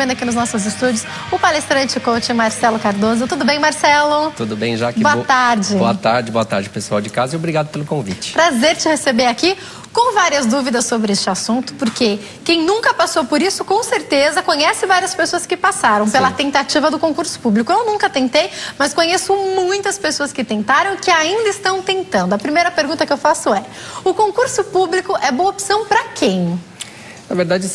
recebendo aqui nos nossos estúdios o palestrante e coach Marcelo Cardoso. Tudo bem, Marcelo? Tudo bem, Jaque? Boa tarde. Boa tarde, pessoal de casa, e obrigado pelo convite. Prazer te receber aqui, com várias dúvidas sobre este assunto, porque quem nunca passou por isso, com certeza, conhece várias pessoas que passaram pela tentativa do concurso público. Eu nunca tentei, mas conheço muitas pessoas que tentaram e que ainda estão tentando. A primeira pergunta que eu faço é: o concurso público é boa opção para quem? Na verdade,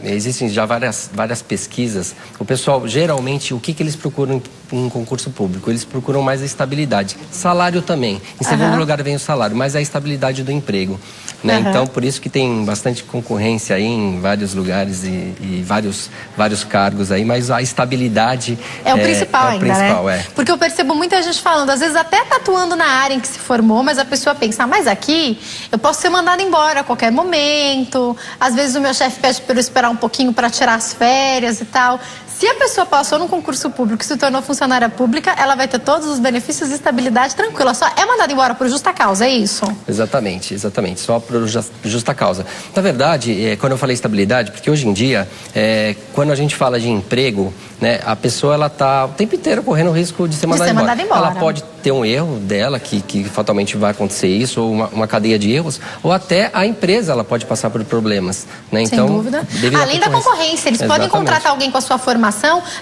existem já várias pesquisas. O pessoal, geralmente, o que eles procuram em um concurso público? Eles procuram mais a estabilidade. Salário também. Em segundo lugar vem o salário, mas a estabilidade do emprego. Né? Então, por isso que tem bastante concorrência aí em vários lugares e vários cargos aí, mas a estabilidade é o principal ainda, né? Porque eu percebo muita gente falando, às vezes até tá atuando na área em que se formou, mas a pessoa pensa, mas aqui eu posso ser mandada embora a qualquer momento. Às vezes o meu chefe pede para eu esperar um pouquinho para tirar as férias e tal. Se a pessoa passou num concurso público e se tornou funcionária pública, ela vai ter todos os benefícios e estabilidade tranquila. Só é mandada embora por justa causa, é isso? Exatamente. Só por justa causa. Na verdade, quando eu falei estabilidade, porque hoje em dia, quando a gente fala de emprego, né, a pessoa ela tá o tempo inteiro correndo o risco de ser mandada embora. Ela pode ter um erro dela, que fatalmente vai acontecer isso, ou uma cadeia de erros, ou até a empresa ela pode passar por problemas. Né? Sem dúvida. Além da concorrência, eles podem contratar alguém com a sua formação,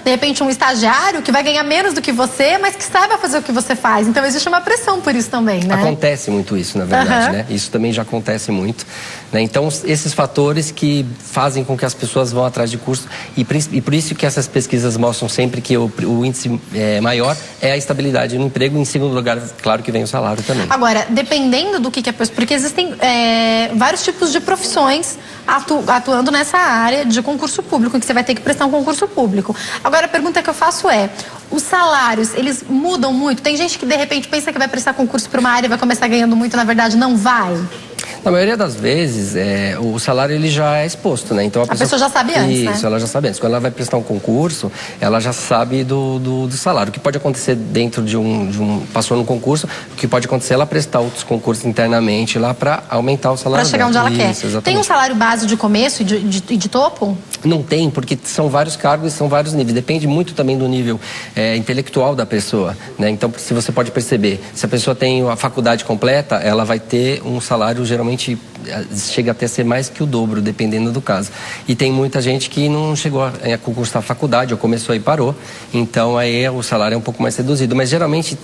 de repente um estagiário que vai ganhar menos do que você, mas que saiba fazer o que você faz. Então existe uma pressão por isso também, né? Acontece muito isso, na verdade, né? Isso também já acontece muito. Né? Então, esses fatores que fazem com que as pessoas vão atrás de curso, e por isso que essas pesquisas mostram sempre que o índice maior é a estabilidade no emprego. Em segundo lugar, claro que vem o salário também. Agora, dependendo do que a pessoa... Porque existem vários tipos de profissões atuando nessa área de concurso público, em que você vai ter que prestar um concurso público. Agora, a pergunta que eu faço é: os salários, eles mudam muito? Tem gente que, de repente, pensa que vai prestar concurso para uma área e vai começar ganhando muito, na verdade, não vai? Na maioria das vezes, o salário ele já é exposto, né? Então, a pessoa já sabe antes, né? Isso, ela já sabe antes. Quando ela vai prestar um concurso, ela já sabe do salário. O que pode acontecer dentro de passou no concurso, o que pode acontecer é ela prestar outros concursos internamente lá para aumentar o salário. Para chegar onde ela quer. Exatamente. Tem um salário base de começo e de topo? Não tem, porque são vários cargos e são vários níveis. Depende muito também do nível intelectual da pessoa, né? Então, se você pode perceber, se a pessoa tem a faculdade completa, ela vai ter um salário geralmente chega até a ser mais que o dobro, dependendo do caso. E tem muita gente que não chegou a concursar a faculdade, ou começou e parou, então aí o salário é um pouco mais reduzido. Mas geralmente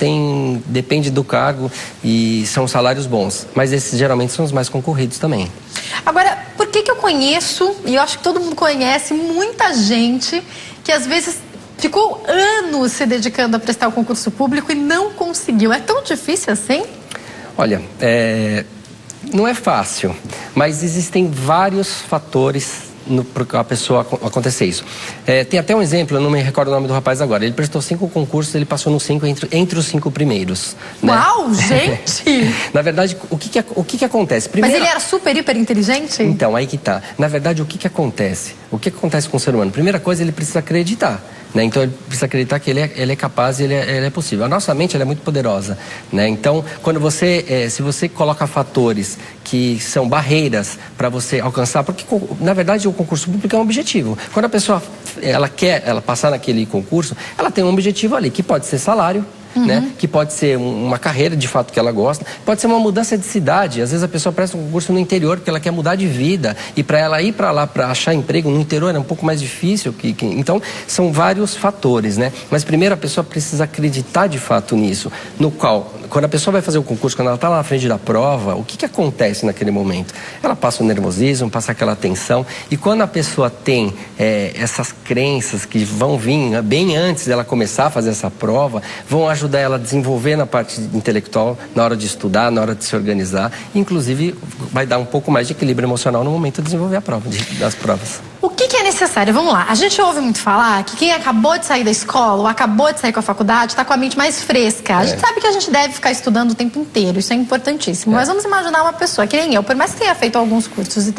depende do cargo e são salários bons. Mas esses geralmente são os mais concorridos também. Agora, por que eu conheço, e eu acho que todo mundo conhece, muita gente que às vezes ficou anos se dedicando a prestar o concurso público e não conseguiu? É tão difícil assim? Olha, não é fácil, mas existem vários fatores para a pessoa acontecer isso. Tem até um exemplo, eu não me recordo o nome do rapaz agora. Ele prestou 5 concursos, ele passou nos 5 entre os 5 primeiros. Uau, né? gente! Na verdade, o que acontece? Primeiro, mas ele era super, hiper inteligente? Então, aí que tá. Na verdade, o que acontece? O que acontece com o ser humano? Primeira coisa, ele precisa acreditar. Né? Então, ele precisa acreditar que ele é capaz e ele é possível. A nossa mente ela é muito poderosa. Né? Então, se você coloca fatores que são barreiras para você alcançar, porque, na verdade, o concurso público é um objetivo. Quando a pessoa ela quer passar naquele concurso, ela tem um objetivo ali, que pode ser salário, né? Que pode ser uma carreira de fato que ela gosta, pode ser uma mudança de cidade. Às vezes a pessoa presta um concurso no interior porque ela quer mudar de vida, e para ela ir para lá para achar emprego no interior é um pouco mais difícil. Então são vários fatores, né? Mas primeiro a pessoa precisa acreditar de fato nisso, no qual, quando a pessoa vai fazer o concurso, quando ela está lá na frente da prova, o que acontece naquele momento? Ela passa o nervosismo, passa aquela tensão, e quando a pessoa tem essas crenças que vão vir bem antes dela começar a fazer essa prova, vão ajudar ela a desenvolver na parte intelectual, na hora de estudar, na hora de se organizar. Inclusive, vai dar um pouco mais de equilíbrio emocional no momento de desenvolver das provas. O que é necessário? Vamos lá. A gente ouve muito falar que quem acabou de sair da escola ou acabou de sair com a faculdade está com a mente mais fresca. A gente sabe que a gente deve ficar estudando o tempo inteiro, isso é importantíssimo. Mas vamos imaginar uma pessoa que nem eu, por mais que tenha feito alguns cursos e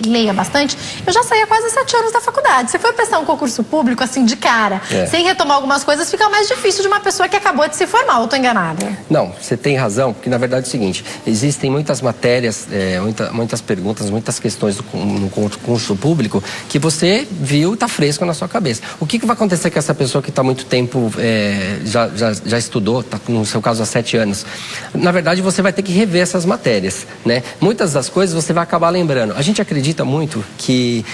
leia bastante, eu já saí há quase 7 anos da faculdade. Se for prestar um concurso público, assim, de cara, sem retomar algumas coisas, fica mais difícil de uma pessoa que acabou de se formar, ou estou enganada? Não, você tem razão, porque na verdade é o seguinte, existem muitas matérias, muitas perguntas, muitas questões no concurso público que você você viu e está fresco na sua cabeça. O que vai acontecer com essa pessoa que está muito tempo, já estudou, está no seu caso há 7 anos? Na verdade, você vai ter que rever essas matérias, né? Muitas das coisas você vai acabar lembrando. A gente acredita muito que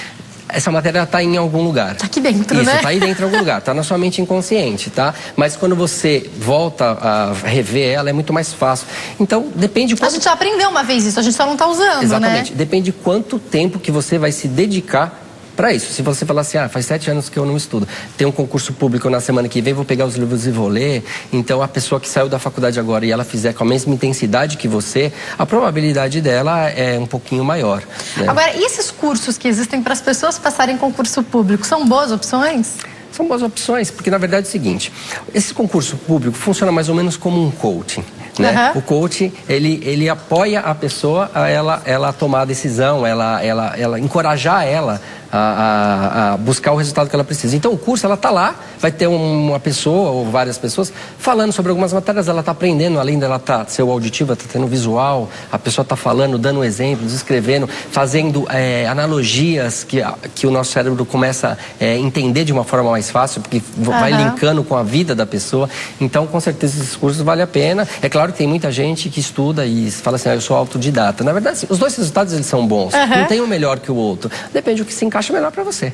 essa matéria está em algum lugar. Está aqui dentro, né? Isso, está aí dentro em algum lugar, está na sua mente inconsciente, tá? Mas quando você volta a rever ela, é muito mais fácil. Então, depende... A gente já aprendeu uma vez isso, a gente só não está usando, Exatamente. né? Depende de quanto tempo que você vai se dedicar para isso. Se você falar assim, faz 7 anos que eu não estudo, tem um concurso público na semana que vem, vou pegar os livros e vou ler, então a pessoa que saiu da faculdade agora e ela fizer com a mesma intensidade que você, a probabilidade dela é um pouquinho maior, né? Agora, e esses cursos que existem para as pessoas passarem concurso público, são boas opções? São boas opções, porque na verdade é o seguinte, esse concurso público funciona mais ou menos como um coaching, né? O coach, ele apoia a pessoa a ela tomar a decisão, ela encorajar ela a buscar o resultado que ela precisa. Então o curso, ela está lá, vai ter uma pessoa ou várias pessoas falando sobre algumas matérias, ela está aprendendo, além dela ser auditiva, está tendo visual, a pessoa está falando, dando exemplos, escrevendo, fazendo analogias que o nosso cérebro começa a entender de uma forma mais fácil, porque vai linkando com a vida da pessoa. Então, com certeza, esses cursos valem a pena. É claro que tem muita gente que estuda e fala assim, eu sou autodidata. Na verdade, os dois resultados, eles são bons. Não tem um melhor que o outro. Depende do que se encaixa melhor para você.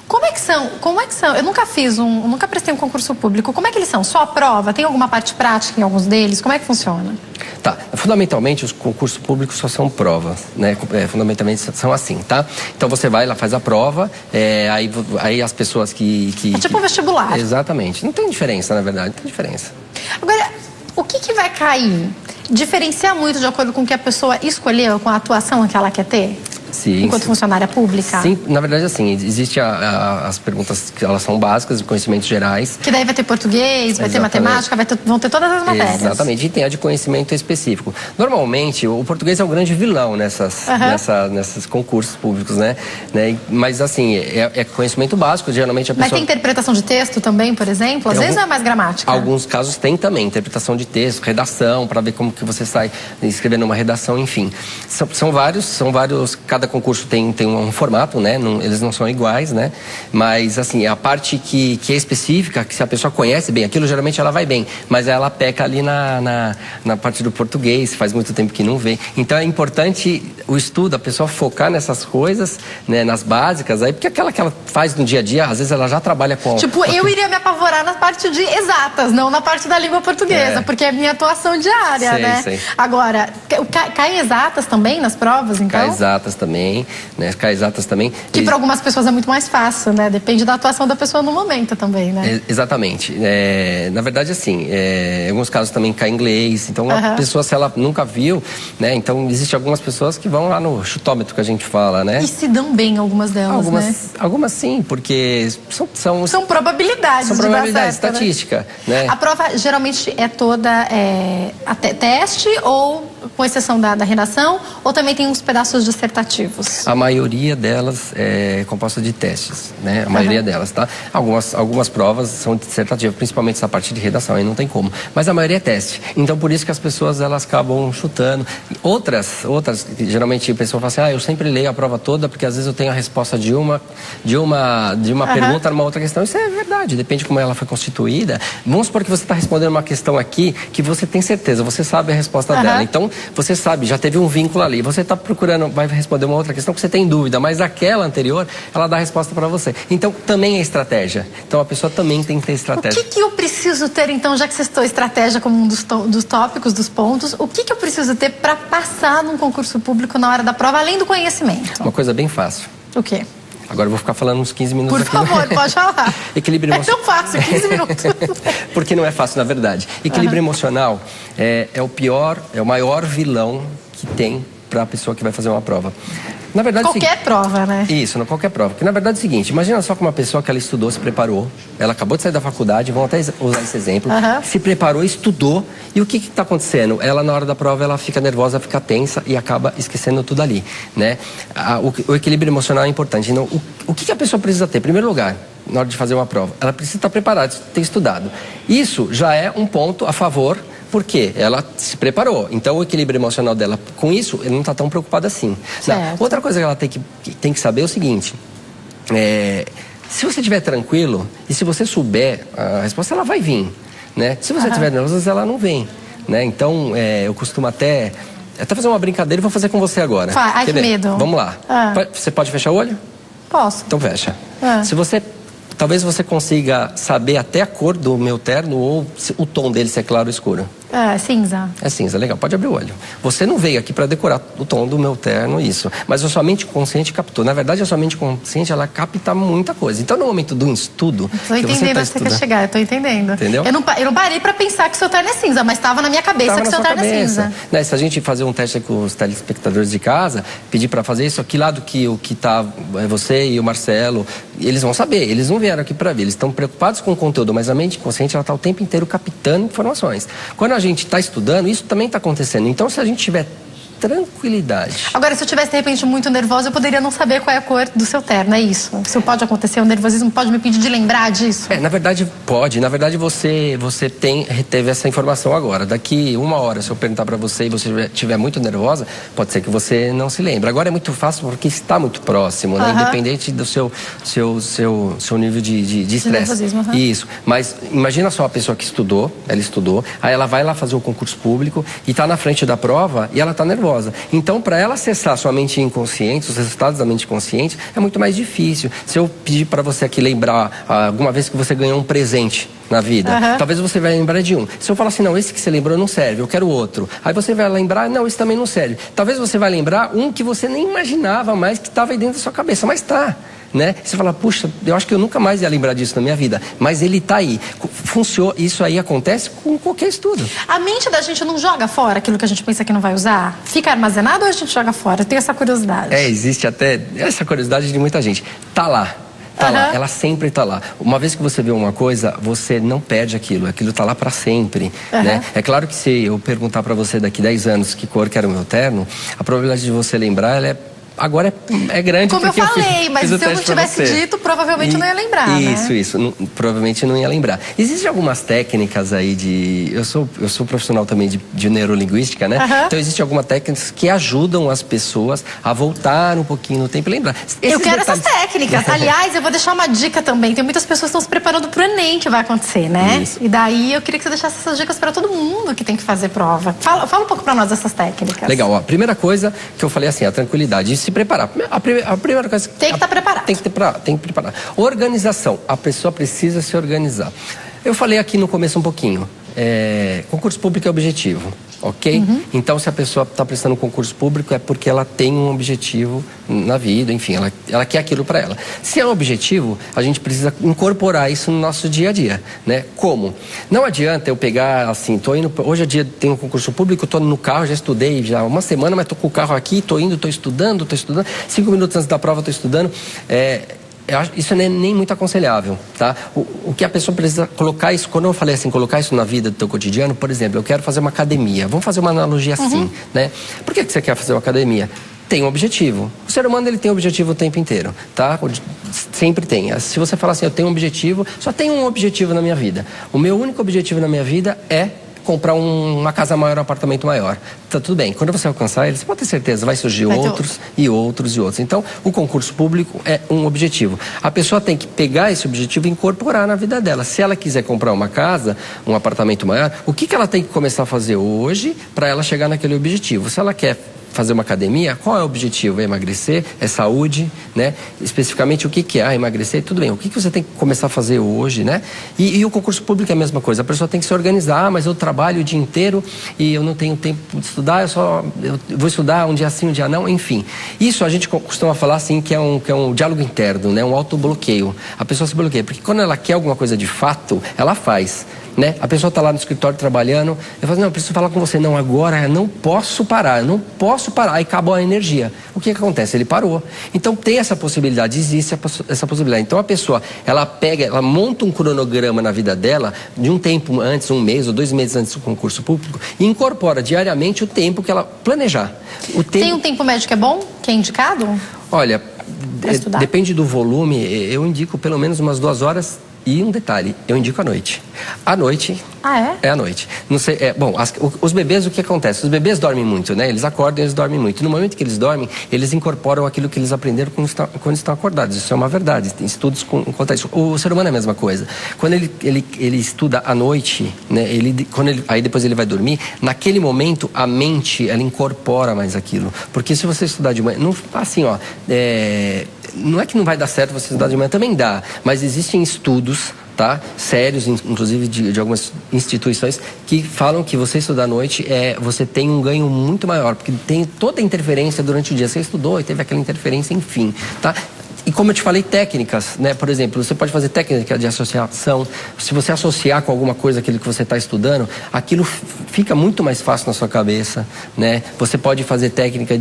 Como é que são? Eu nunca prestei um concurso público. Como é que eles são? Só a prova? Tem alguma parte prática em alguns deles? Como é que funciona? Tá, fundamentalmente os concursos públicos só são provas, né? Fundamentalmente são assim, tá? Então você vai lá, faz a prova, aí as pessoas que... É tipo um vestibular. Exatamente. Não tem diferença, na verdade, não tem diferença. Agora, o que vai cair? Diferencia muito de acordo com o que a pessoa escolheu, com a atuação que ela quer ter? Sim, enquanto funcionária pública? Sim, na verdade, assim, existe as perguntas que elas são básicas, de conhecimentos gerais. Que daí vai ter português, vai ter matemática, vão ter todas as matérias. Exatamente, e tem a de conhecimento específico. Normalmente, o português é o grande vilão nesses concursos públicos, né? Mas, assim, é conhecimento básico, geralmente a pessoa... Mas tem interpretação de texto também, por exemplo? Às vezes não é mais gramática. Alguns casos tem também, interpretação de texto, redação, para ver como que você sai escrevendo uma redação, enfim. São vários... Cada concurso tem um formato, né? Eles não são iguais, né? Mas, assim, a parte que é específica, que se a pessoa conhece bem aquilo, geralmente ela vai bem. Mas ela peca ali na parte do português, faz muito tempo que não vê. Então é importante o estudo, a pessoa focar nessas coisas, né? Nas básicas, aí, porque aquela que ela faz no dia a dia, às vezes ela já trabalha com... Tipo, eu iria me apavorar na parte de exatas, não na parte da língua portuguesa, porque é a minha atuação diária, né? Sei. Agora, caem exatas também nas provas, então? Cai exatas também, né? Cai exatas também. Que para algumas pessoas é muito mais fácil, né? Depende da atuação da pessoa no momento também, né? Exatamente. Na verdade, assim, em alguns casos também cai inglês. Então, a pessoa, se ela nunca viu, né? Então, existem algumas pessoas que vão lá no chutômetro que a gente fala, né? E se dão bem algumas delas, né? Algumas sim, porque são probabilidades. São probabilidades, certo, estatística, né? A prova geralmente é toda teste ou com exceção da redação, ou também tem uns pedaços dissertativos? A maioria delas é composta de testes, né? A maioria delas, tá? Algumas provas são dissertativas, principalmente essa parte de redação, aí não tem como. Mas a maioria é teste. Então, por isso que as pessoas, elas acabam chutando. Outras, geralmente a pessoa fala assim, eu sempre leio a prova toda, porque às vezes eu tenho a resposta de uma pergunta numa outra questão. Isso é verdade, depende de como ela foi constituída. Vamos supor que você está respondendo uma questão aqui que você tem certeza, você sabe a resposta dela. Então, você sabe, já teve um vínculo ali. Você está procurando, vai responder uma outra questão que você tem dúvida, mas aquela anterior, ela dá a resposta para você. Então, também é estratégia. Então, a pessoa também tem que ter estratégia. O que eu preciso ter, então, já que você citou estratégia como um dos tópicos, dos pontos, o que eu preciso ter para passar num concurso público na hora da prova, além do conhecimento? Uma coisa bem fácil. O quê? Agora eu vou ficar falando uns 15 minutos aqui. Por favor, pode falar. Equilíbrio emocional. É tão fácil, 15 minutos. Porque não é fácil, na verdade. Equilíbrio emocional é o maior vilão que tem para a pessoa que vai fazer uma prova. Na verdade, qualquer prova, né? Isso, qualquer prova. Porque na verdade é o seguinte, imagina só que uma pessoa que ela estudou, se preparou, ela acabou de sair da faculdade, vamos até usar esse exemplo, se preparou, estudou, e o que está acontecendo? Ela, na hora da prova, ela fica nervosa, fica tensa e acaba esquecendo tudo ali, né? O equilíbrio emocional é importante. Então, o que a pessoa precisa ter? Em primeiro lugar, na hora de fazer uma prova, ela precisa estar preparada, ter estudado. Isso já é um ponto a favor, porque ela se preparou. Então, o equilíbrio emocional dela, com isso, ele não está tão preocupado assim. Outra coisa que ela tem que saber é o seguinte, se você estiver tranquilo e se você souber a resposta, ela vai vir, né? Se você estiver nervoso, ela não vem, né? Então, eu costumo até fazer uma brincadeira e vou fazer com você agora. Ai, que medo. Vamos lá. Você pode fechar o olho? Posso. Então fecha. Talvez você consiga saber até a cor do meu terno ou o tom dele, se é claro ou escuro. Cinza. É cinza, legal. Pode abrir o olho. Você não veio aqui para decorar o tom do meu terno, isso. Mas a sua mente consciente captou. Na verdade, a sua mente consciente, ela capta muita coisa. Então, no momento do estudo... Estou entendendo onde você quer chegar, eu tô entendendo. Entendeu? Eu não parei para pensar que o seu terno é cinza, mas estava na minha cabeça que o seu terno é cinza. Né? Se a gente fazer um teste com os telespectadores de casa, pedir para fazer isso, que lado que o que tá você e o Marcelo, eles vão saber. Eles não vieram aqui para ver. Eles estão preocupados com o conteúdo, mas a mente consciente, ela está o tempo inteiro captando informações. Quando a gente está estudando, isso também está acontecendo. Então, se a gente tiver tranquilidade... Agora, se eu tivesse, de repente, muito nervosa, eu poderia não saber qual é a cor do seu terno, é isso? Isso pode acontecer, o nervosismo pode me pedir de lembrar disso? Na verdade, pode. Na verdade, você teve essa informação agora. Daqui 1 hora, se eu perguntar para você e você estiver muito nervosa, pode ser que você não se lembre. Agora é muito fácil porque está muito próximo, né? Independente do seu nível de estresse. Isso. Mas imagina só a pessoa que estudou, ela estudou, aí ela vai lá fazer o concurso público e está na frente da prova e ela está nervosa. Então, para ela acessar sua mente inconsciente, os resultados da mente consciente, é muito mais difícil. Se eu pedir para você aqui lembrar alguma vez que você ganhou um presente na vida, talvez você vai lembrar de um. Se eu falar assim, não, esse que você lembrou não serve, eu quero outro. Aí você vai lembrar, não, esse também não serve. Talvez você vai lembrar um que você nem imaginava mais que estava aí dentro da sua cabeça, mas está. Né? Você fala, puxa, eu acho que eu nunca mais ia lembrar disso na minha vida, mas ele está aí. Funciona, isso aí acontece com qualquer estudo. A mente da gente não joga fora aquilo que a gente pensa que não vai usar? Fica armazenado ou a gente joga fora? Eu tenho essa curiosidade. Existe até essa curiosidade de muita gente. Tá lá. Tá lá, ela sempre está lá. Uma vez que você vê uma coisa, você não perde aquilo está lá para sempre, né? É claro que se eu perguntar para você daqui 10 anos que cor que era o meu terno, a probabilidade de você lembrar, ela agora é grande. Como eu falei, mas se eu não tivesse dito, provavelmente não ia lembrar, Isso, provavelmente não ia lembrar. Existem algumas técnicas aí eu sou profissional também de neurolinguística, né? Então existem algumas técnicas que ajudam as pessoas a voltar um pouquinho no tempo e lembrar. Eu quero essas técnicas. Aliás, eu vou deixar uma dica também. Tem muitas pessoas que estão se preparando para o Enem que vai acontecer, né? Isso. E daí eu queria que você deixasse essas dicas para todo mundo que tem que fazer prova. Fala um pouco para nós dessas técnicas. Legal, ó. Primeira coisa que eu falei assim, a tranquilidade. Se preparar. A primeira coisa... Tem que estar preparado. Tem que preparar. Organização. A pessoa precisa se organizar. Eu falei aqui no começo um pouquinho. Concurso público é objetivo, ok? Então, se a pessoa está prestando um concurso público, é porque ela tem um objetivo na vida, enfim, ela quer aquilo para ela. Se é um objetivo, a gente precisa incorporar isso no nosso dia a dia, né? Como? Não adianta eu pegar assim, hoje é dia, tem um concurso público, estou no carro, já estudei já uma semana, mas estou com o carro aqui, estou estudando, 5 minutos antes da prova estou estudando, isso não é nem muito aconselhável, tá? O que a pessoa precisa colocar isso, quando eu falei assim, colocar isso na vida do teu cotidiano, por exemplo, eu quero fazer uma academia. Vamos fazer uma analogia assim, né? Por que você quer fazer uma academia? Tem um objetivo. O ser humano, ele tem um objetivo o tempo inteiro, tá? Sempre tem. Se você falar assim, eu tenho um objetivo, só tenho um objetivo na minha vida. O meu único objetivo na minha vida é comprar uma casa maior, um apartamento maior. Tá tudo bem. Quando você alcançar ele, você pode ter certeza, vai surgir outros e outros e outros. Então, o concurso público é um objetivo. A pessoa tem que pegar esse objetivo e incorporar na vida dela. Se ela quiser comprar uma casa, um apartamento maior, o que ela tem que começar a fazer hoje para ela chegar naquele objetivo? Se ela quer fazer uma academia, qual é o objetivo? É emagrecer? É saúde? Né? Especificamente, o que é emagrecer? Tudo bem, o que você tem que começar a fazer hoje, né? E o concurso público é a mesma coisa. A pessoa tem que se organizar, mas eu trabalho o dia inteiro e eu não tenho tempo de estudar, eu vou estudar um dia sim, um dia não, enfim. Isso a gente costuma falar assim, que é um diálogo interno, né? Um autobloqueio. A pessoa se bloqueia, porque quando ela quer alguma coisa de fato, ela faz. Né? A pessoa está lá no escritório trabalhando, eu falo, não, eu preciso falar com você. Não, agora eu não posso parar, aí acabou a energia. O que acontece? Ele parou. Então tem essa possibilidade, existe essa possibilidade. Então a pessoa, ela monta um cronograma na vida dela, de um tempo antes, 1 mês ou 2 meses antes do concurso público, e incorpora diariamente o tempo que ela planejar. Tem um tempo médio que é bom? Que é indicado? Olha, depende do volume, eu indico pelo menos umas 2 horas E um detalhe, eu indico à noite. À noite... Ah, é? É à noite. Não sei, bom, os bebês, o que acontece? Os bebês dormem muito, né? Eles acordam e eles dormem muito. No momento que eles dormem, eles incorporam aquilo que eles aprenderam quando estão acordados. Isso é uma verdade. Tem estudos contra isso. O ser humano é a mesma coisa. Quando ele estuda à noite, né? Aí depois ele vai dormir, naquele momento a mente, ela incorpora mais aquilo. Porque se você estudar de manhã, não, assim, ó, não é que não vai dar certo você estudar de manhã, também dá. Mas existem estudos, tá, sérios, inclusive de algumas instituições, que falam que você estudar à noite, você tem um ganho muito maior, porque tem toda a interferência durante o dia. Você estudou e teve aquela interferência, enfim, tá? E como eu te falei, técnicas, né? Por exemplo, você pode fazer técnica de associação. Se você associar com alguma coisa aquilo que você está estudando, aquilo fica muito mais fácil na sua cabeça, né? Você pode fazer técnica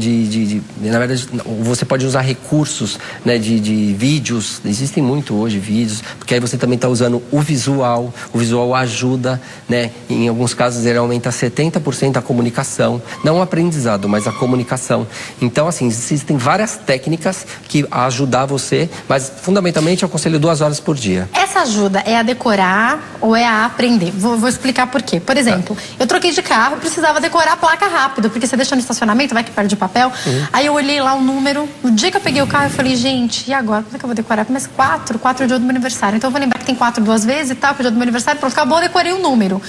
na verdade, você pode usar recursos, né? De vídeos. Existem muito hoje vídeos, porque aí você também está usando o visual. O visual ajuda, né? Em alguns casos ele aumenta 70% a comunicação, não o aprendizado, mas a comunicação. Então, assim, existem várias técnicas que ajudam você, mas fundamentalmente eu aconselho 2 horas por dia. Essa ajuda é a decorar ou é a aprender? Vou explicar por quê. Por exemplo, eu troquei de carro e precisava decorar a placa rápido, porque você deixa no estacionamento, vai que perde o papel. Aí eu olhei lá o número, no dia que eu peguei o carro eu falei, gente, e agora? Como é que eu vou decorar? Mas 4 é o dia do meu aniversário. Então eu vou lembrar que tem 4 2 vezes e tal, que é o dia do meu aniversário, pronto, acabou, eu decorei o número.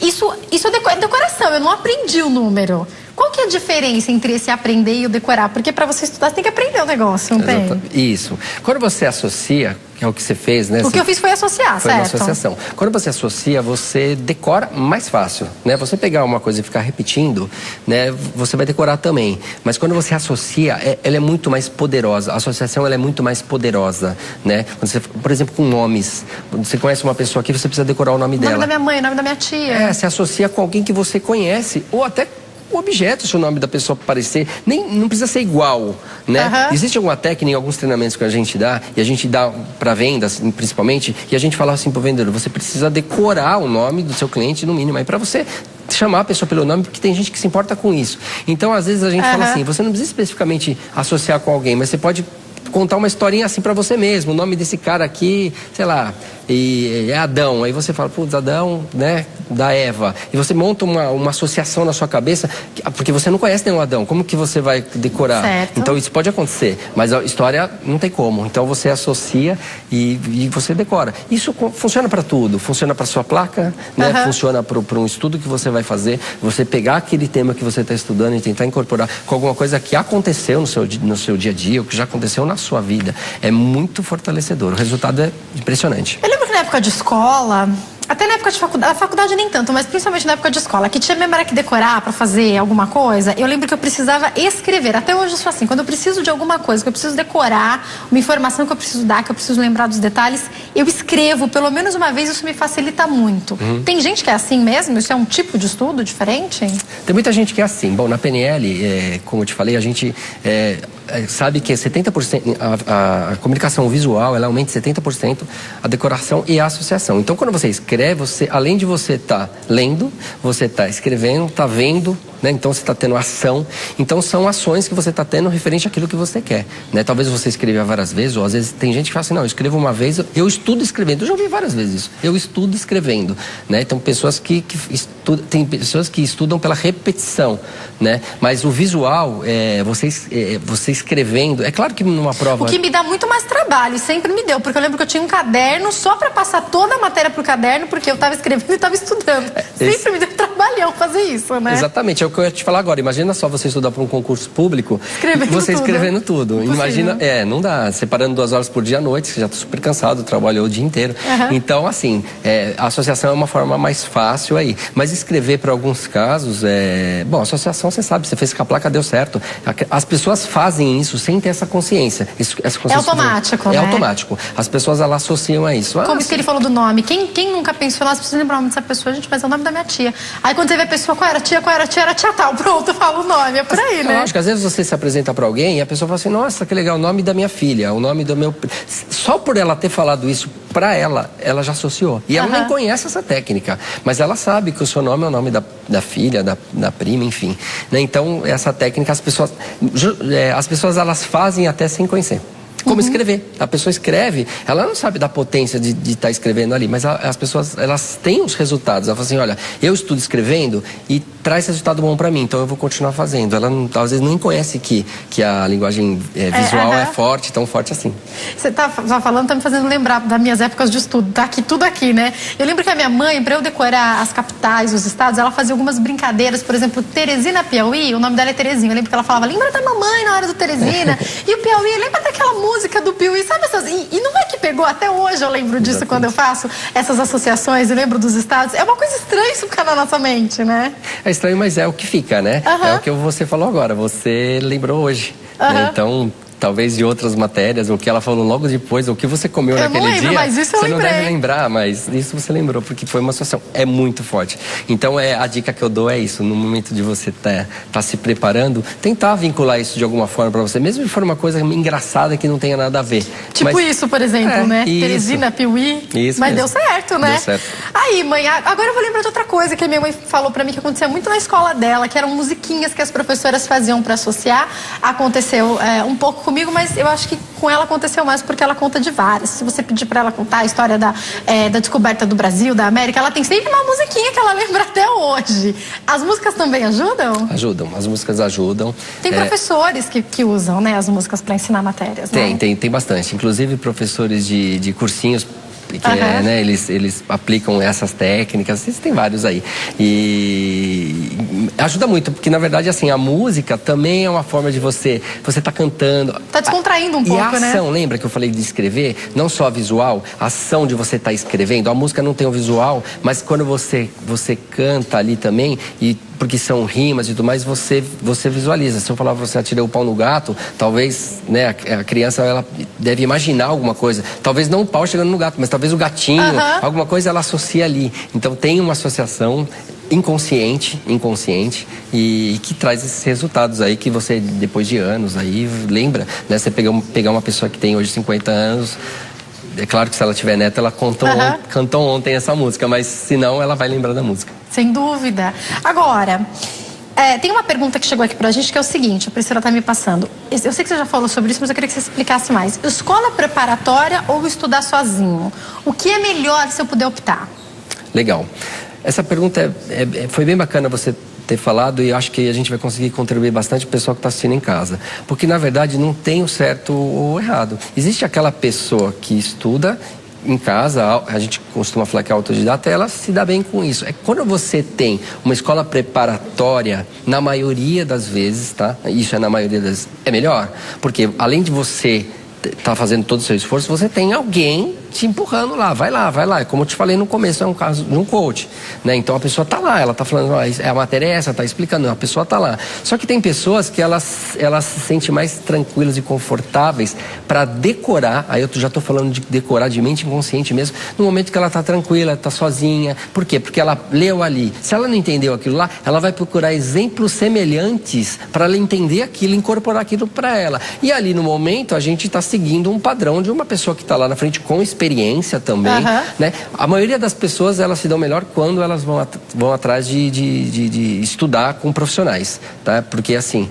Isso é decoração, eu não aprendi o número. Qual que é a diferença entre esse aprender e o decorar? Porque para você estudar, você tem que aprender o negócio, não tem? Isso. Quando você associa, que é o que você fez, né? O que eu fiz foi associar, foi certo? Foi uma associação. Quando você associa, você decora mais fácil, né? Você pegar uma coisa e ficar repetindo, né? Você vai decorar também. Mas quando você associa, ela é muito mais poderosa. A associação, ela é muito mais poderosa, né? Quando você, por exemplo, com nomes. Quando você conhece uma pessoa aqui, você precisa decorar o nome dela. O nome da minha mãe, o nome da minha tia. Se associa com alguém que você conhece, ou até o objeto, se o nome da pessoa parecer, não precisa ser igual, né? Existe alguma técnica em alguns treinamentos que a gente dá, e a gente dá para vendas, principalmente, e a gente fala assim pro vendedor, você precisa decorar o nome do seu cliente no mínimo, aí para você chamar a pessoa pelo nome, porque tem gente que se importa com isso. Então, às vezes a gente fala assim, você não precisa especificamente associar com alguém, mas você pode contar uma historinha assim pra você mesmo, o nome desse cara aqui, sei lá, e é Adão, aí você fala, putz, Adão, né, da Eva, e você monta uma associação na sua cabeça, porque você não conhece nenhum Adão, como que você vai decorar? Certo. Então isso pode acontecer, mas a história não tem como, então você associa e você decora. Isso funciona para tudo, funciona para sua placa, né, funciona para um estudo que você vai fazer, você pegar aquele tema que você está estudando e tentar incorporar com alguma coisa que aconteceu no seu dia a dia, ou que já aconteceu na sua vida, é muito fortalecedor, o resultado é impressionante. Eu lembro que na época de escola, até na época de faculdade, a faculdade nem tanto, mas principalmente na época de escola, que tinha mesmo era que decorar pra fazer alguma coisa, eu lembro que eu precisava escrever. Até hoje eu sou assim, quando eu preciso de alguma coisa, que eu preciso decorar, uma informação que eu preciso dar, que eu preciso lembrar dos detalhes, eu escrevo, pelo menos uma vez, isso me facilita muito. Tem gente que é assim mesmo? Isso é um tipo de estudo diferente? Tem muita gente que é assim. Bom, na PNL, como eu te falei, a gente sabe que 70%, a comunicação visual, ela aumenta 70%, a decoração e a associação. Então, quando você escreve, além de você estar lendo, você está escrevendo, está vendo, né? Então você está tendo ação. Então são ações que você está tendo referente àquilo que você quer, né? Talvez você escreva várias vezes, ou às vezes tem gente que fala assim, não, eu escrevo uma vez, eu estudo escrevendo. Eu já ouvi várias vezes isso. Eu estudo escrevendo, né? Então tem pessoas que estudam pela repetição, né? Mas o visual, você escrevendo, é claro que numa prova... O que me dá muito mais trabalho, sempre me deu, porque eu lembro que eu tinha um caderno só para passar toda a matéria pro caderno, porque eu estava escrevendo e estava estudando. Sempre me deu trabalhão fazer isso, né? Exatamente, é o que eu ia te falar agora. Imagina só você estudar para um concurso público, escrevendo tudo. Imagina, não dá, separando 2 horas por dia à noite, você já está super cansado, trabalhou o dia inteiro. Então, assim, a associação é uma forma mais fácil aí. Mas escrever para alguns casos, bom, a associação, você sabe, você fez com a placa, deu certo. As pessoas fazem isso sem ter essa consciência. Essa consciência é automático, né? É automático. As pessoas, elas associam a isso. Como isso que ele falou do nome. Quem nunca pensou, nós precisamos lembrar o nome dessa pessoa, gente, mas é o nome da minha tia. Aí quando você vê a pessoa, qual era a tia? Era a tia tal. Pronto, fala o nome. É por aí, né? Lógico, às vezes você se apresenta para alguém e a pessoa fala assim, nossa, que legal, o nome da minha filha, o nome do meu... Só por ela ter falado isso para ela já associou. E ela nem conhece essa técnica, mas ela sabe que o seu nome é o nome da filha, da prima, enfim. Né? Então, essa técnica, as pessoas elas fazem até sem conhecer. como escrever. A pessoa escreve, ela não sabe da potência de estar escrevendo ali, mas as pessoas, elas têm os resultados. Ela fala assim, olha, eu estudo escrevendo e traz resultado bom para mim, então eu vou continuar fazendo. Ela não, às vezes nem conhece que a linguagem visual é forte, tão forte assim. Você tá falando, tá me fazendo lembrar das minhas épocas de estudo, tá aqui, tudo aqui, né? Eu lembro que a minha mãe, para eu decorar as capitais, os estados, ela fazia algumas brincadeiras, por exemplo, Teresina, Piauí, o nome dela é Terezinha. Eu lembro que ela falava, lembra da mamãe na hora do Teresina? E o Piauí, lembra daquela música do Piauí, sabe essas... E não é que pegou, até hoje eu lembro disso. Exatamente. Quando eu faço essas associações, eu lembro dos estados. É uma coisa estranha isso ficar na nossa mente, né? É estranho, mas é o que fica, né? É o que você falou agora, você lembrou hoje. Né? Então, talvez de outras matérias, o que ela falou logo depois, o que você comeu naquele dia, mas isso você não deve lembrar, mas isso você lembrou, porque foi uma situação, é muito forte. Então, a dica que eu dou é isso, no momento de você tá se preparando, tentar vincular isso de alguma forma para você, mesmo que for uma coisa engraçada que não tenha nada a ver. Tipo mas, isso, por exemplo, né? Isso. Teresina, Piauí, isso mas mesmo. Deu certo, né? Deu certo. Aí, mãe, agora eu vou lembrar de outra coisa que a minha mãe falou para mim que acontecia muito na escola dela, que eram musiquinhas que as professoras faziam para associar. Aconteceu um pouco comigo, mas eu acho que com ela aconteceu mais porque ela conta de várias. Se você pedir para ela contar a história da descoberta do Brasil, da América, ela tem sempre uma musiquinha que ela lembra até hoje. As músicas também ajudam? Ajudam, as músicas ajudam. Tem professores que usam, né, as músicas para ensinar matérias, né? Tem bastante. Inclusive professores de cursinhos, que né, eles aplicam essas técnicas, tem vários aí. E ajuda muito, porque na verdade assim, a música também é uma forma de você tá cantando. Tá descontraindo um pouco, né? E a ação, lembra que eu falei de escrever? Não só a visual, a ação de você estar escrevendo. A música não tem o visual, mas quando você canta ali também, porque são rimas e tudo mais, você visualiza. Se eu falar pra você, atirei o pau no gato, talvez, né, a criança, ela deve imaginar alguma coisa. Talvez não o pau chegando no gato, mas talvez o gatinho, alguma coisa ela associa ali. Então tem uma associação inconsciente, e que traz esses resultados aí que você, depois de anos, aí lembra, né? Você pegar uma pessoa que tem hoje 50 anos... É claro que se ela tiver neto, ela cantou ontem essa música, mas se não, ela vai lembrar da música. Sem dúvida. Agora, tem uma pergunta que chegou aqui pra gente que é o seguinte, a Priscila tá me passando. Eu sei que você já falou sobre isso, mas eu queria que você explicasse mais. Escola preparatória ou estudar sozinho? O que é melhor se eu puder optar? Legal. Essa pergunta foi bem bacana você ter falado, e acho que a gente vai conseguir contribuir bastante para o pessoal que está assistindo em casa. Porque, na verdade, não tem o certo ou o errado. Existe aquela pessoa que estuda em casa, a gente costuma falar que é autodidata, ela se dá bem com isso. É quando você tem uma escola preparatória, na maioria das vezes, tá? Isso na maioria das vezes, é melhor. Porque, além de você estar fazendo todo o seu esforço, você tem alguém te empurrando lá, vai lá. Como eu te falei no começo, é um caso de um coach, né? Então a pessoa tá lá, ela tá falando, a matéria é essa, tá explicando, a pessoa tá lá. Só que tem pessoas que elas se sentem mais tranquilas e confortáveis para decorar, aí eu já tô falando de decorar de mente inconsciente mesmo, no momento que ela tá tranquila, tá sozinha. Por quê? Porque ela leu ali. Se ela não entendeu aquilo lá, ela vai procurar exemplos semelhantes para ela entender aquilo, incorporar aquilo para ela. E ali no momento a gente tá seguindo um padrão de uma pessoa que tá lá na frente com experiência também, né? A maioria das pessoas, elas se dão melhor quando elas vão atrás de estudar com profissionais, tá? Porque assim,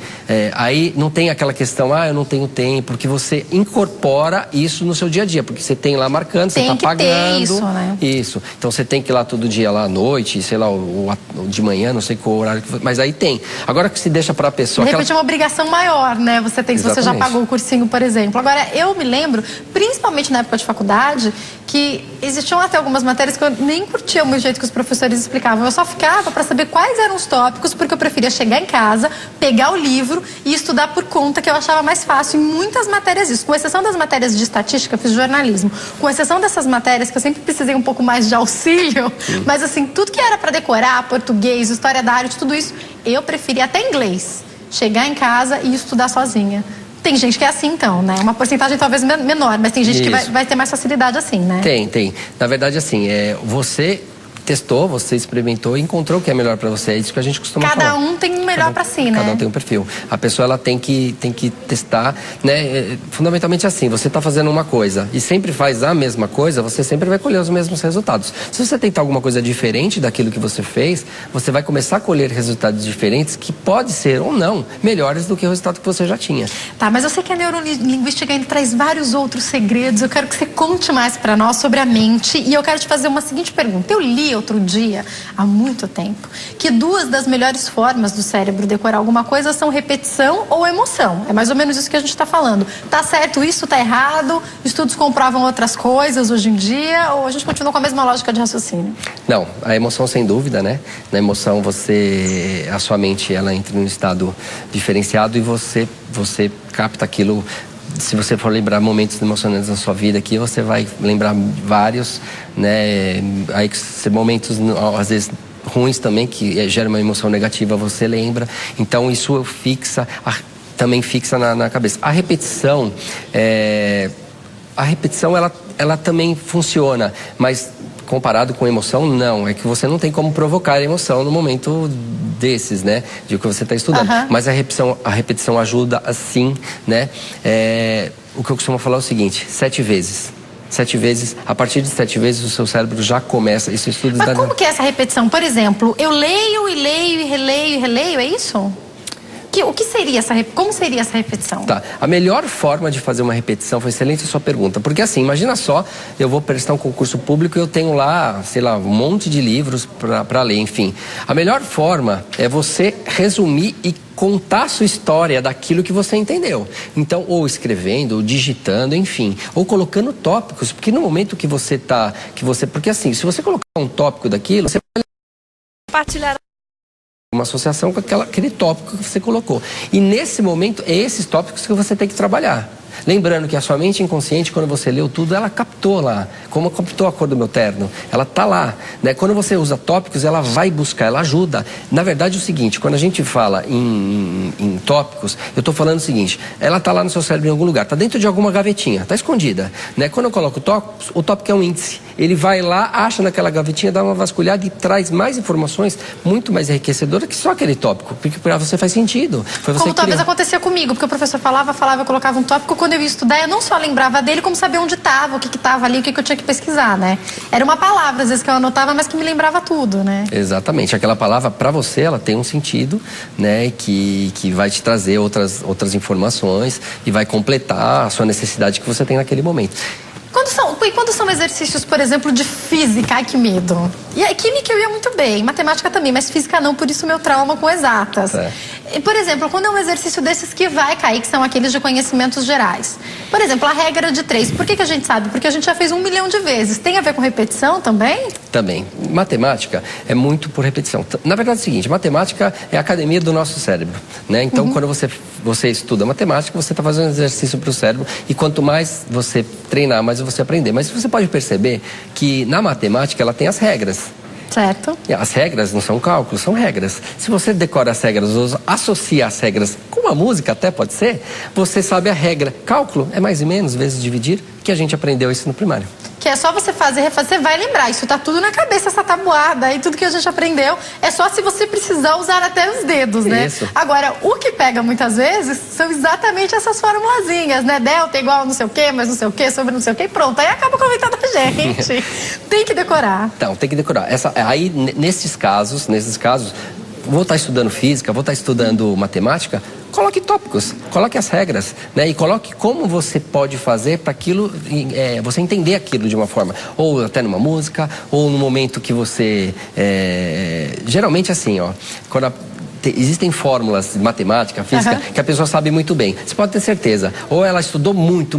aí não tem aquela questão, eu não tenho tempo, porque você incorpora isso no seu dia a dia, porque você tem lá marcando, você tá pagando. Ter isso, né? Isso. Então você tem que ir lá todo dia, lá à noite, sei lá, ou de manhã, não sei qual horário que for, mas aí tem. Agora que se deixa para a pessoa... De repente é uma obrigação maior, né? Você tem, se você já pagou o cursinho, por exemplo. Agora, eu me lembro, principalmente na época de faculdade, que existiam até algumas matérias que eu nem curtia muito o jeito que os professores explicavam. Eu só ficava para saber quais eram os tópicos, porque eu preferia chegar em casa, pegar o livro e estudar por conta, que eu achava mais fácil em muitas matérias isso. Com exceção das matérias de estatística, eu fiz jornalismo. Com exceção dessas matérias que eu sempre precisei um pouco mais de auxílio, mas assim, tudo que era para decorar, português, história da arte, tudo isso, eu preferia até inglês. Chegar em casa e estudar sozinha. Tem gente que é assim, então, né? Uma porcentagem talvez menor, mas tem gente que vai ter mais facilidade assim, né? Tem. Na verdade, assim, você testou, você experimentou e encontrou o que é melhor para você. É isso que a gente costuma falar. Cada um tem um melhor para si, né? Cada um tem um perfil. A pessoa, ela tem que testar, né? Fundamentalmente assim, você está fazendo uma coisa e sempre faz a mesma coisa, você sempre vai colher os mesmos resultados. Se você tentar alguma coisa diferente daquilo que você fez, você vai começar a colher resultados diferentes que pode ser ou não melhores do que o resultado que você já tinha. Tá, mas eu sei que a neurolinguística ainda traz vários outros segredos. Eu quero que você conte mais para nós sobre a mente e eu quero te fazer uma seguinte pergunta. Eu li outro dia, há muito tempo, que 2 das melhores formas do cérebro decorar alguma coisa são repetição ou emoção. É mais ou menos isso que a gente está falando. Tá certo isso? Tá errado? Estudos comprovam outras coisas hoje em dia? Ou a gente continua com a mesma lógica de raciocínio? Não, a emoção sem dúvida, né? Na emoção a sua mente, ela entra num estado diferenciado e você capta aquilo. Se você for lembrar momentos emocionantes na sua vida aqui, você vai lembrar vários, né? Aí momentos, às vezes, ruins também, que geram uma emoção negativa, você lembra. Então, isso também fixa na cabeça. A repetição, ela também funciona, mas comparado com emoção, não. É que você não tem como provocar a emoção no momento desses, né? De que você está estudando. Mas a repetição ajuda assim, né? O que eu costumo falar é o seguinte: 7 vezes. 7 vezes, a partir de 7 vezes o seu cérebro já começa. Isso estudos. Mas como que é essa repetição? Por exemplo, eu leio e leio e releio e releio, é isso? O que seria como seria essa repetição? Tá, a melhor forma de fazer uma repetição, foi excelente a sua pergunta, porque assim, imagina só, eu vou prestar um concurso público e eu tenho lá, sei lá, um monte de livros para ler, enfim. A melhor forma é você resumir e contar a sua história daquilo que você entendeu. Então, ou escrevendo, ou digitando, enfim, ou colocando tópicos, porque no momento que você porque assim, se você colocar um tópico daquilo, você vai compartilhar uma associação com aquele tópico que você colocou. E nesse momento, é esses tópicos que você tem que trabalhar. Lembrando que a sua mente inconsciente, quando você leu tudo, ela captou lá. Como captou a cor do meu terno? Ela tá lá, né? Quando você usa tópicos, ela vai buscar, ela ajuda. Na verdade, é o seguinte, quando a gente fala em tópicos, eu tô falando o seguinte: ela tá lá no seu cérebro em algum lugar, tá dentro de alguma gavetinha, tá escondida, né? Quando eu coloco tópicos, o tópico é um índice. Ele vai lá, acha naquela gavetinha, dá uma vasculhada e traz mais informações muito mais enriquecedoras que só aquele tópico, porque para você faz sentido. Foi você como talvez acontecia comigo, porque o professor falava, eu colocava um tópico, quando eu ia estudar, eu não só lembrava dele, como sabia onde estava, o que estava ali, o que eu tinha que pesquisar, né? Era uma palavra, às vezes, que eu anotava, mas que me lembrava tudo, né? Exatamente. Aquela palavra, para você, ela tem um sentido, né? Que vai te trazer outras informações e vai completar a sua necessidade que você tem naquele momento. Quando são exercícios, por exemplo, de física? Ai, que medo. E a química eu ia muito bem, matemática também, mas física não, por isso meu trauma com exatas. Por exemplo, quando é um exercício desses que vai cair, que são aqueles de conhecimentos gerais. Por exemplo, a regra de 3. Por que a gente sabe? Porque a gente já fez 1 milhão de vezes. Tem a ver com repetição também? Também. Matemática é muito por repetição. Na verdade é o seguinte, matemática é a academia do nosso cérebro, né? Então, quando você estuda matemática, você está fazendo um exercício para o cérebro e quanto mais você treinar, mais você aprender. Mas você pode perceber que na matemática ela tem as regras. Certo. E as regras não são cálculos, são regras. Se você decora as regras ou associa as regras com uma música, até pode ser, você sabe a regra. Cálculo é mais e menos, vezes dividir, que a gente aprendeu isso no primário. Que é só você fazer, refazer, você vai lembrar. Isso tá tudo na cabeça, essa tabuada e tudo que a gente aprendeu. É só se você precisar usar até os dedos, né? Isso. Agora, o que pega muitas vezes são exatamente essas formulazinhas, né? Delta igual não sei o quê, mais não sei o quê, sobre não sei o quê, pronto. Aí acaba convencendo a gente. Tem que decorar. Então, tem que decorar. Aí, nesses casos, vou estar estudando física, vou estar estudando matemática, coloque tópicos, coloque as regras, né? E coloque como você pode fazer para aquilo, você entender aquilo de uma forma, ou até numa música, ou no momento que você, geralmente assim, ó, quando existem fórmulas de matemática, física, que a pessoa sabe muito bem. Você pode ter certeza. Ou ela estudou muito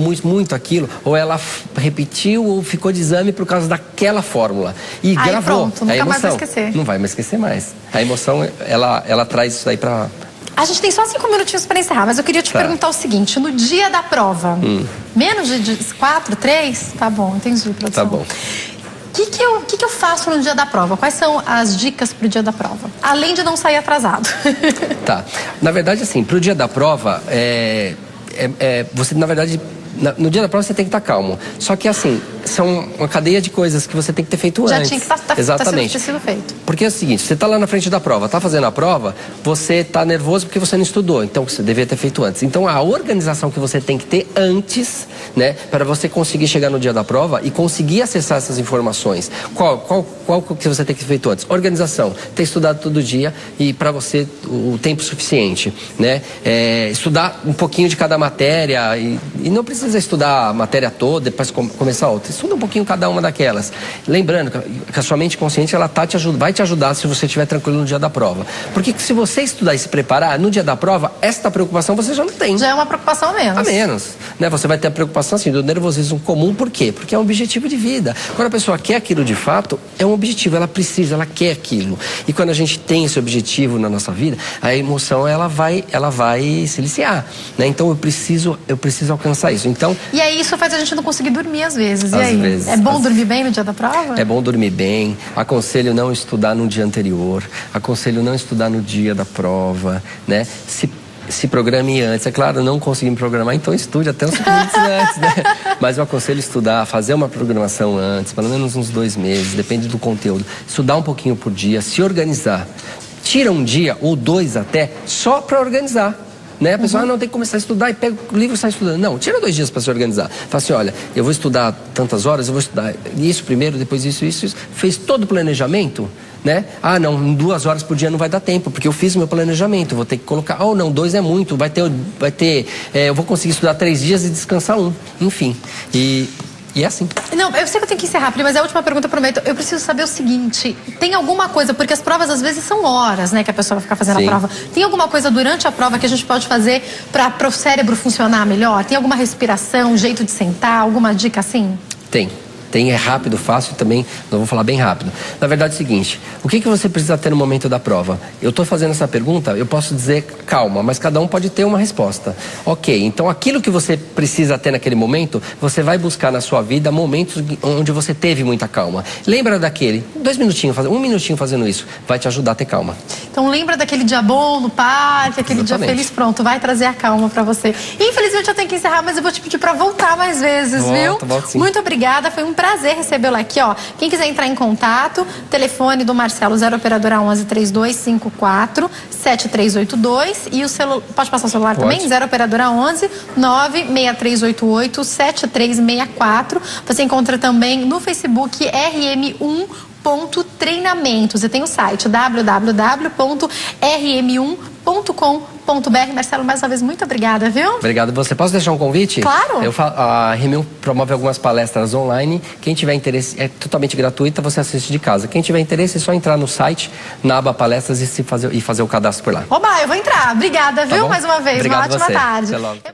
aquilo, ou ela repetiu ou ficou de exame por causa daquela fórmula. E aí, gravou. Pronto, nunca mais vai esquecer. Não vai mais esquecer mais. A emoção, ela traz isso aí pra... A gente tem só 5 minutinhos para encerrar, mas eu queria te perguntar o seguinte: no dia da prova, menos de 4, 3? Tá bom, entendi, produção. Tá bom. O que eu faço no dia da prova? Quais são as dicas pro dia da prova? Além de não sair atrasado. Tá. Na verdade, assim, pro dia da prova, você, na verdade, no dia da prova você tem que estar calmo. Só que, assim, são uma cadeia de coisas que você tem que ter feito Já antes. tinha que ter sido feito. Porque é o seguinte, você está lá na frente da prova, está fazendo a prova, você está nervoso porque você não estudou, então você deveria ter feito antes. Então a organização que você tem que ter antes, né, para você conseguir chegar no dia da prova e conseguir acessar essas informações. Qual que você tem que ter feito antes? Organização, ter estudado todo dia e para você o tempo suficiente, né? Estudar um pouquinho de cada matéria e não precisa estudar a matéria toda, depois começar outra. Estuda um pouquinho cada uma daquelas. Lembrando que a sua mente consciente, ela vai te ajudar se você estiver tranquilo no dia da prova. Porque se você estudar e se preparar, no dia da prova, esta preocupação você já não tem. Já é uma preocupação a menos. A menos, né? Você vai ter a preocupação, assim, do nervosismo comum. Por quê? Porque é um objetivo de vida. Quando a pessoa quer aquilo de fato, é um objetivo, ela precisa, ela quer aquilo. E quando a gente tem esse objetivo na nossa vida, a emoção, ela vai se aliciar, né? Então eu preciso alcançar isso. Então, e aí isso faz a gente não conseguir dormir às vezes. E às aí? Vezes, é bom dormir bem no dia da prova? É bom dormir bem. Aconselho não estudar no dia anterior. Aconselho não estudar no dia da prova, né? Se programe antes. É claro, não consegui me programar, então estude até uns 5 minutos antes, né? Mas eu aconselho estudar, fazer uma programação antes, pelo menos uns 2 meses, depende do conteúdo. Estudar um pouquinho por dia, se organizar. Tira um dia ou 2 até, só para organizar. Né? A pessoa não tem que começar a estudar e pega o livro e sai estudando. Não, tira 2 dias para se organizar. Fala assim, olha, eu vou estudar tantas horas, eu vou estudar isso primeiro, depois isso. Fez todo o planejamento, né? Ah, não, 2 horas por dia não vai dar tempo, porque eu fiz o meu planejamento, vou ter que colocar, não, 2 é muito, eu vou conseguir estudar 3 dias e descansar 1. Enfim, e é assim. Não, eu sei que eu tenho que encerrar, mas é a última pergunta, eu prometo. Eu preciso saber o seguinte, tem alguma coisa, porque as provas às vezes são horas, né, que a pessoa vai ficar fazendo Sim. a prova. Tem alguma coisa durante a prova que a gente pode fazer para o cérebro funcionar melhor? Tem alguma respiração, um jeito de sentar, alguma dica assim? Tem, é rápido, fácil também, eu vou falar bem rápido. Na verdade é o seguinte, o que você precisa ter no momento da prova? Eu estou fazendo essa pergunta, eu posso dizer calma, mas cada um pode ter uma resposta. Ok, então aquilo que você precisa ter naquele momento, você vai buscar na sua vida momentos onde você teve muita calma. Lembra daquele, 2 minutinhos, 1 minutinho fazendo isso, vai te ajudar a ter calma. Então lembra daquele dia bom no parque, aquele dia feliz, pronto, vai trazer a calma pra você. Infelizmente eu tenho que encerrar, mas eu vou te pedir pra voltar mais vezes, viu? Volto sim. Muito obrigada, foi um prazer recebê-lo aqui, ó. Quem quiser entrar em contato, telefone do Marcelo, 0 operadora 11 3254 7382 e o celular, pode passar o celular Pode. também? 0 operadora 11 96388 7364. Você encontra também no Facebook RM1.treinamentos. E tem o site www.rm1.com.br. Marcelo, mais uma vez, muito obrigada, viu? Obrigado. Você posso deixar um convite? Claro. A RM1 promove algumas palestras online. Quem tiver interesse, é totalmente gratuita, você assiste de casa. Quem tiver interesse, é só entrar no site, na aba palestras e fazer o cadastro por lá. Oba, eu vou entrar. Obrigada, viu? Tá bom? Mais uma vez. Obrigado Uma ótima você. tarde. Até logo.